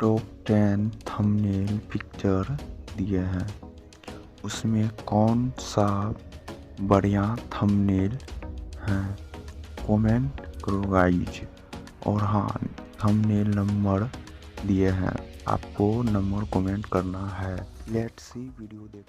Top 10 thumbnail picture दिए हैं, उसमें कौन सा बढ़िया थंबनेल है कमेंट करो गाइज। और हाँ, थंबनेल नंबर दिए हैं, आपको नंबर कमेंट करना है। लेट्स सी वीडियो देख।